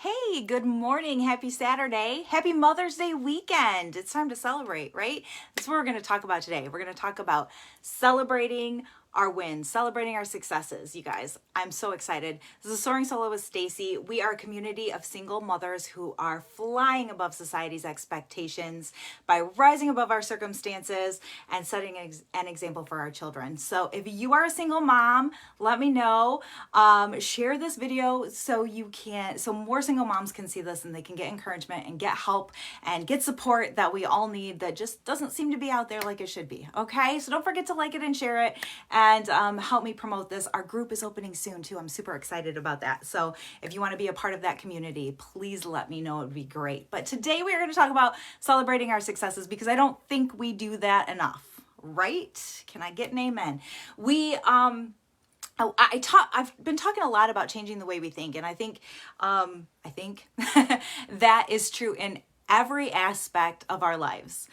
Hey, good morning. Happy Saturday. Happy Mother's Day weekend. It's time to celebrate, right? That's what we're going to talk about today. We're going to talk about celebrating our wins, celebrating our successes, you guys. I'm so excited. This is Soaring Solo with Stacy. We are a community of single mothers who are flying above society's expectations by rising above our circumstances and setting an example for our children. So if you are a single mom, let me know. Share this video so more single moms can see this and they can get encouragement and get help and get support that we all need that just doesn't seem to be out there like it should be. Okay, so don't forget to like it and share it and help me promote this. Our group is opening soon too. I'm super excited about that. So if you want to be a part of that community, please let me know. It would be great. But today we are going to talk about celebrating our successes because I don't think we do that enough, right? Can I get an amen? I've been talking a lot about changing the way we think, and I think that is true in every aspect of our lives.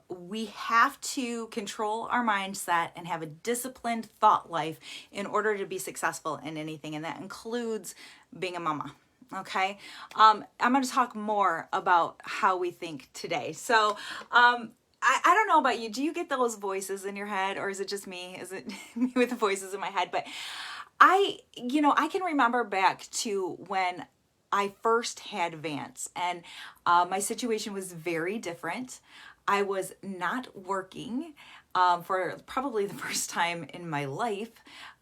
We have to control our mindset and have a disciplined thought life in order to be successful in anything, and that includes being a mama. Okay, I'm going to talk more about how we think today. So, I don't know about you. Do you get those voices in your head, or is it just me? Is it me with the voices in my head? But I can remember back to when I first had Vance, and my situation was very different. I was not working for probably the first time in my life.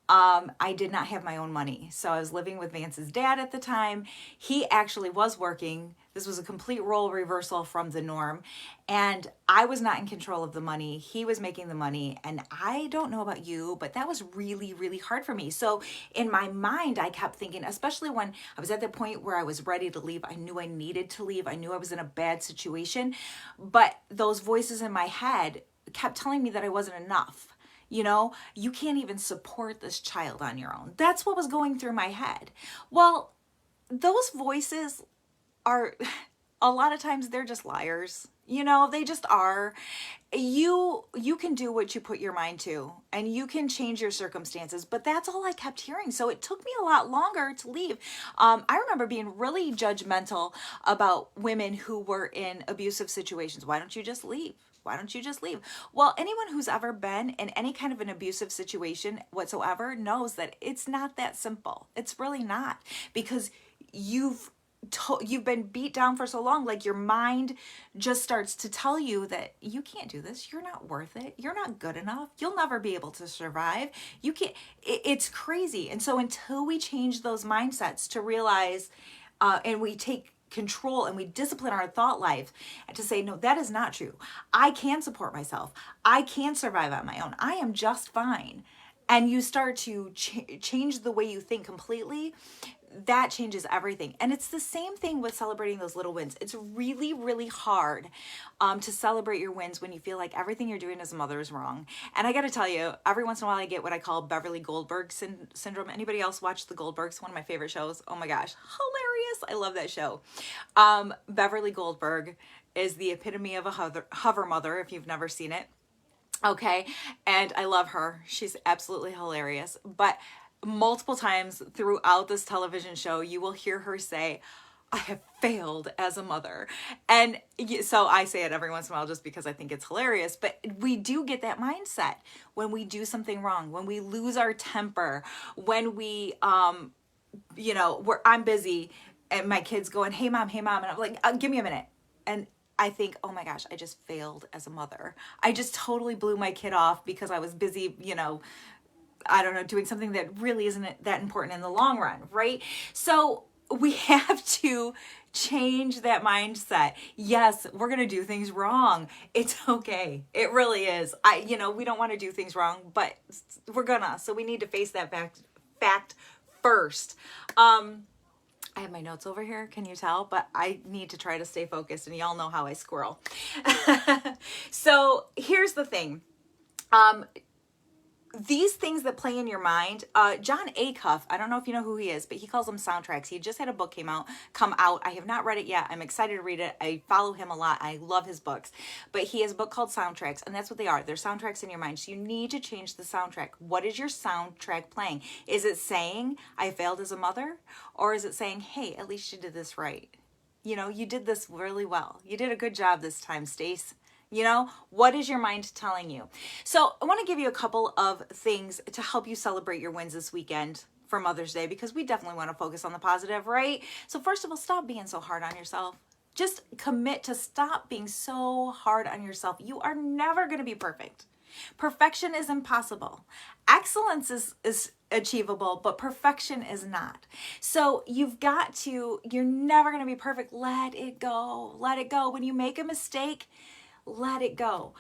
I did not have my own money. So I was living with Vance's dad at the time. He actually was working. This was a complete role reversal from the norm. And I was not in control of the money. He was making the money. And I don't know about you, but that was really, really hard for me. So in my mind, I kept thinking, especially when I was at the point where I was ready to leave, I knew I needed to leave. I knew I was in a bad situation. But those voices in my head kept telling me that I wasn't enough. You can't even support this child on your own. That's what was going through my head. Well, those voices are, a lot of times they're just liars. They just are. You can do what you put your mind to, and you can change your circumstances, but that's all I kept hearing. So it took me a lot longer to leave. I remember being really judgmental about women who were in abusive situations. Why don't you just leave? Why don't you just leave? Well, anyone who's ever been in any kind of an abusive situation whatsoever knows that it's not that simple. It's really not, because you've been beat down for so long. Like, your mind just starts to tell you that you can't do this. You're not worth it. You're not good enough. You'll never be able to survive. You can't. It's crazy. And so until we change those mindsets to realize, and we take control and we discipline our thought life and to say, no, that is not true. I can support myself. I can survive on my own. I am just fine. And you start to change the way you think completely. That changes everything. And it's the same thing with celebrating those little wins. It's really, really hard to celebrate your wins when you feel like everything you're doing as a mother is wrong. And I got to tell you, every once in a while I get what I call Beverly Goldberg syndrome. Anybody else watch The Goldbergs? One of my favorite shows. Oh my gosh, hilarious. I love that show. Beverly Goldberg is the epitome of a hover mother, if you've never seen it. Okay, and I love her. She's absolutely hilarious. But multiple times throughout this television show, you will hear her say, I have failed as a mother. And so I say it every once in a while just because I think it's hilarious. But we do get that mindset when we do something wrong, when we lose our temper, when we, I'm busy and my kid's going, hey mom. And I'm like, give me a minute. And I think, oh my gosh, I just failed as a mother. I just totally blew my kid off because I was busy, I don't know, doing something that really isn't that important in the long run, right? So we have to change that mindset. Yes, we're going to do things wrong. It's okay. It really is. We don't want to do things wrong, but we're gonna. So we need to face that fact first. I have my notes over here, can you tell? But I need to try to stay focused, and y'all know how I squirrel. So here's the thing. these things that play in your mind, John Acuff, I don't know if you know who he is, but he calls them soundtracks. He just had a book come out. I have not read it yet. I'm excited to read it. I follow him a lot. I love his books. But he has a book called Soundtracks, and that's what they are. They're soundtracks in your mind. So you need to change the soundtrack. What is your soundtrack playing? Is it saying, I failed as a mother? Or is it saying, hey, at least you did this right? You know, you did this really well. You did a good job this time, Stace. You know, what is your mind telling you? So I want to give you a couple of things to help you celebrate your wins this weekend for Mother's Day, because we definitely want to focus on the positive, right? So first of all, stop being so hard on yourself. Just commit to stop being so hard on yourself. You are never going to be perfect. Perfection is impossible. Excellence is achievable, but perfection is not. So you're never going to be perfect. Let it go. Let it go. When you make a mistake, let it go.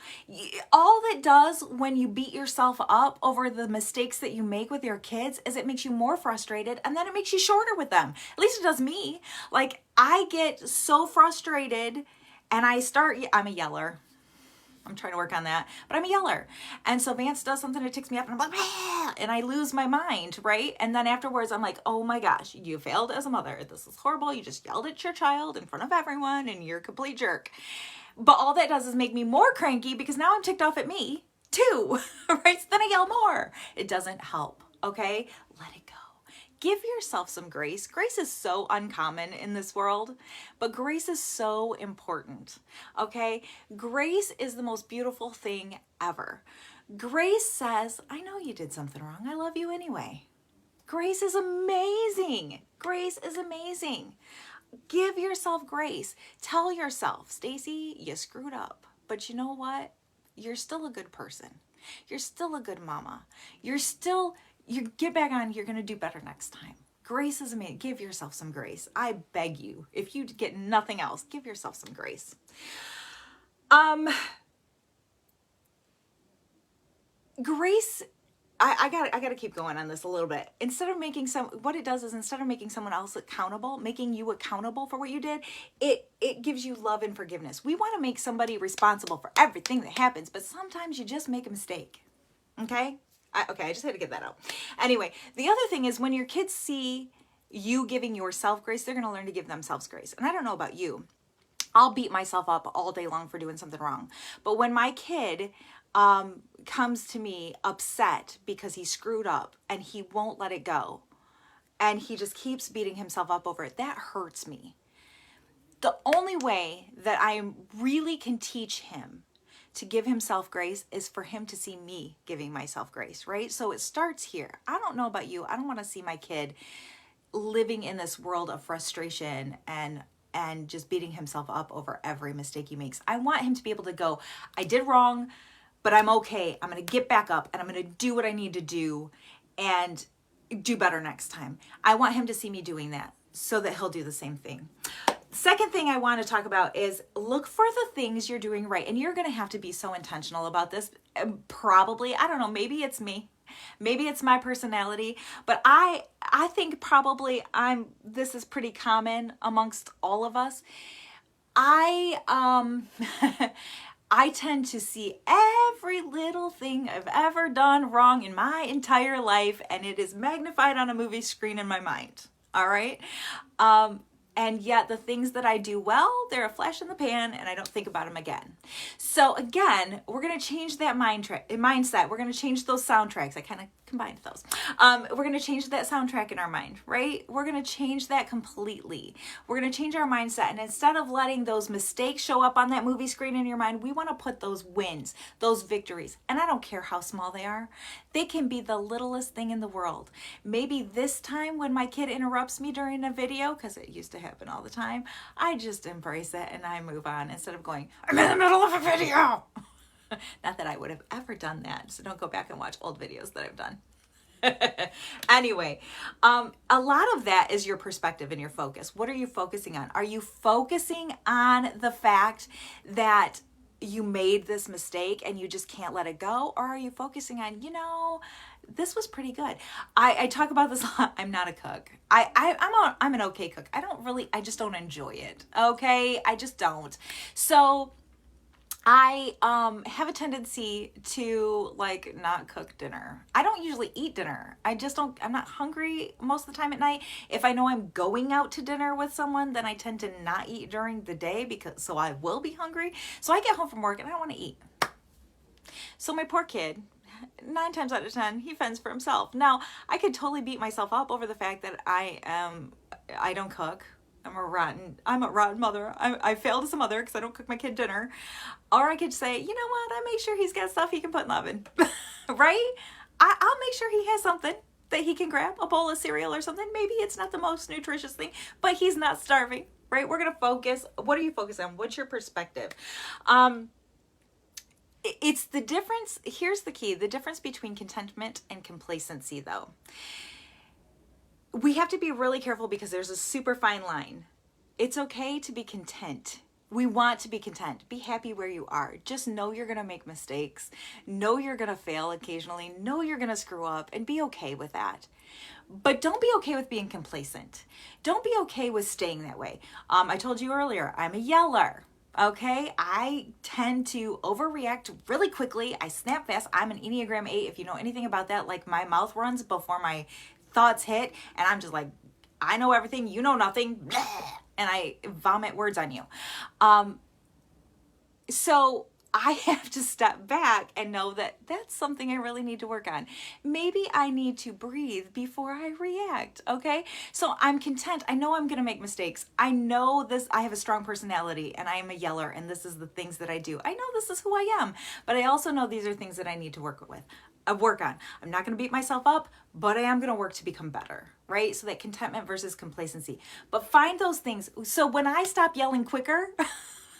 All that does when you beat yourself up over the mistakes that you make with your kids is it makes you more frustrated, and then it makes you shorter with them. At least it does me. Like, I get so frustrated and I'm a yeller. I'm trying to work on that, but I'm a yeller. And so Vance does something that ticks me up and I'm like, ah, and I lose my mind, right? And then afterwards I'm like, oh my gosh, you failed as a mother. This is horrible. You just yelled at your child in front of everyone and you're a complete jerk. But all that does is make me more cranky because now I'm ticked off at me too, right? So then I yell more. It doesn't help, okay? Let it go. Give yourself some grace. Grace is so uncommon in this world, but grace is so important, okay? Grace is the most beautiful thing ever. Grace says, I know you did something wrong. I love you anyway. Grace is amazing. Grace is amazing. Give yourself grace. Tell yourself, Stacy, you screwed up, but you know what? You're still a good person. You're still a good mama. You get back on, you're going to do better next time. Grace is amazing. Give yourself some grace. I beg you. If you get nothing else, give yourself some grace. Grace, I gotta keep going on this a little bit. Instead of making someone else accountable, making you accountable for what you did, it gives you love and forgiveness. We want to make somebody responsible for everything that happens, but sometimes you just make a mistake. Okay? I just had to get that out. Anyway, the other thing is when your kids see you giving yourself grace, they're going to learn to give themselves grace. And I don't know about you. I'll beat myself up all day long for doing something wrong. But when my kid comes to me upset because he screwed up and he won't let it go, and he just keeps beating himself up over it, that hurts me. The only way that I really can teach him to give himself grace is for him to see me giving myself grace, right? So it starts here. I don't know about you. I don't want to see my kid living in this world of frustration and just beating himself up over every mistake he makes. I want him to be able to go, I did wrong, but I'm okay. I'm going to get back up and I'm going to do what I need to do and do better next time. I want him to see me doing that so that he'll do the same thing. Second thing I want to talk about is look for the things you're doing right. And you're going to have to be so intentional about this. Probably, I don't know, maybe it's me. Maybe it's my personality, but I think probably this is pretty common amongst all of us. I tend to see every little thing I've ever done wrong in my entire life, and it is magnified on a movie screen in my mind. All right. And yet the things that I do well, they're a flash in the pan and I don't think about them again. So again, we're going to change that mindset. We're going to change those soundtracks. I kind of combined those. We're going to change that soundtrack in our mind, right? We're going to change that completely. We're going to change our mindset. And instead of letting those mistakes show up on that movie screen in your mind, we want to put those wins, those victories. And I don't care how small they are. They can be the littlest thing in the world. Maybe this time when my kid interrupts me during a video, because it used to happen all the time, I just embrace it and I move on instead of going, I'm in the middle of a video. Not that I would have ever done that. So don't go back and watch old videos that I've done. Anyway, a lot of that is your perspective and your focus. What are you focusing on? Are you focusing on the fact that you made this mistake and you just can't let it go? Or are you focusing on, this was pretty good. I talk about this a lot. I'm not a cook. I'm an okay cook. I just don't enjoy it. Okay. I just don't. So I have a tendency to like not cook dinner. I don't usually eat dinner. I'm not hungry most of the time at night. If I know I'm going out to dinner with someone, then I tend to not eat during the day so I will be hungry. So I get home from work and I don't want to eat. So my poor kid, 9 times out of 10, he fends for himself. Now, I could totally beat myself up over the fact that I don't cook. I'm a rotten mother. I failed as a mother because I don't cook my kid dinner. Or I could say, you know what? I make sure he's got stuff he can put in the oven, right? I'll make sure he has something that he can grab, a bowl of cereal or something. Maybe it's not the most nutritious thing, but he's not starving, right? We're going to focus. What are you focused on? What's your perspective? It's the difference. Here's the key. The difference between contentment and complacency, though. We have to be really careful because there's a super fine line. It's okay to be content. We want to be content. Be happy where you are. Just know you're going to make mistakes. Know you're going to fail occasionally. Know you're going to screw up and be okay with that. But don't be okay with being complacent. Don't be okay with staying that way. I told you earlier, I'm a yeller. Okay, I tend to overreact really quickly. I snap fast. I'm an Enneagram 8. If you know anything about that, like my mouth runs before my thoughts hit, and I'm just like, I know everything, you know nothing, blah, and I vomit words on you. So I have to step back and know that that's something I really need to work on. Maybe I need to breathe before I react, okay? So I'm content. I know I'm going to make mistakes. I know this. I have a strong personality and I am a yeller and this is the things that I do. I know this is who I am, but I also know these are things that I need to work on. I'm not going to beat myself up, but I am going to work to become better, right? So that contentment versus complacency. But find those things. So when I stop yelling quicker,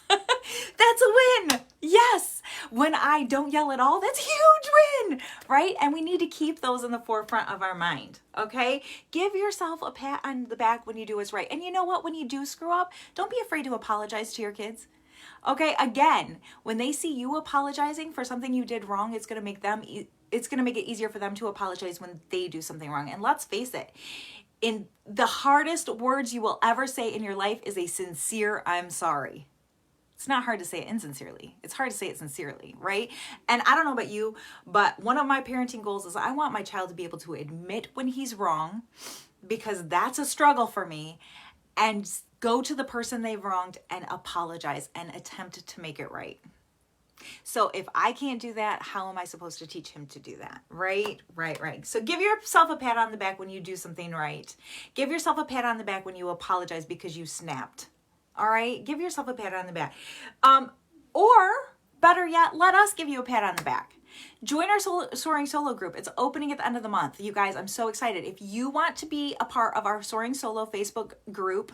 that's a win. Yes. When I don't yell at all, that's a huge win, right? And we need to keep those in the forefront of our mind, okay? Give yourself a pat on the back when you do what's right. And you know what? When you do screw up, don't be afraid to apologize to your kids. Okay, again, when they see you apologizing for something you did wrong, it's going to make it easier for them to apologize when they do something wrong. And let's face it, in the hardest words you will ever say in your life is a sincere I'm sorry. It's not hard to say it insincerely. It's hard to say it sincerely, right? And I don't know about you, but one of my parenting goals is I want my child to be able to admit when he's wrong, because that's a struggle for me, and go to the person they've wronged and apologize and attempt to make it right. So if I can't do that, how am I supposed to teach him to do that? Right. So give yourself a pat on the back when you do something right. Give yourself a pat on the back when you apologize because you snapped. All right, give yourself a pat on the back. Or better yet, let us give you a pat on the back. Join our Soaring Solo group. It's opening at the end of the month. You guys, I'm so excited. If you want to be a part of our Soaring Solo Facebook group,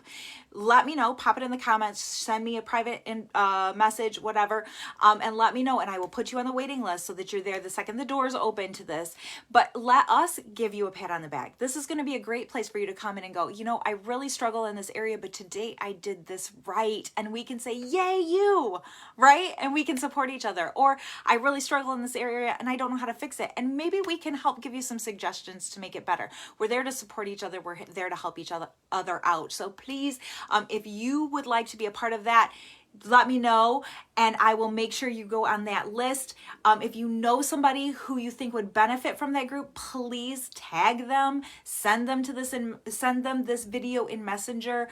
let me know. Pop it in the comments. Send me a private message, whatever, and let me know. And I will put you on the waiting list so that you're there the second the doors open to this. But let us give you a pat on the back. This is going to be a great place for you to come in and go, you know, I really struggle in this area, but today I did this right. And we can say, yay, you, right? And we can support each other. Or I really struggle in this area and I don't know how to fix it. And maybe we can help give you some suggestions to make it better. We're there to support each other. We're there to help each other out. So please, if you would like to be a part of that, let me know and I will make sure you go on that list. If you know somebody who you think would benefit from that group, please tag them, send them this video in Messenger,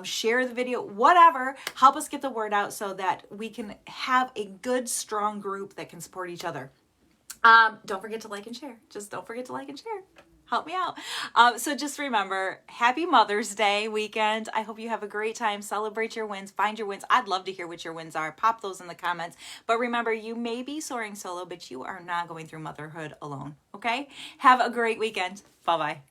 share the video, whatever. Help us get the word out so that we can have a good, strong group that can support each other. Don't forget to like and share. Just don't forget to like and share. Help me out. So just remember, happy Mother's Day weekend. I hope you have a great time. Celebrate your wins. Find your wins. I'd love to hear what your wins are. Pop those in the comments. But remember, you may be soaring solo, but you are not going through motherhood alone. Okay? Have a great weekend. Bye-bye.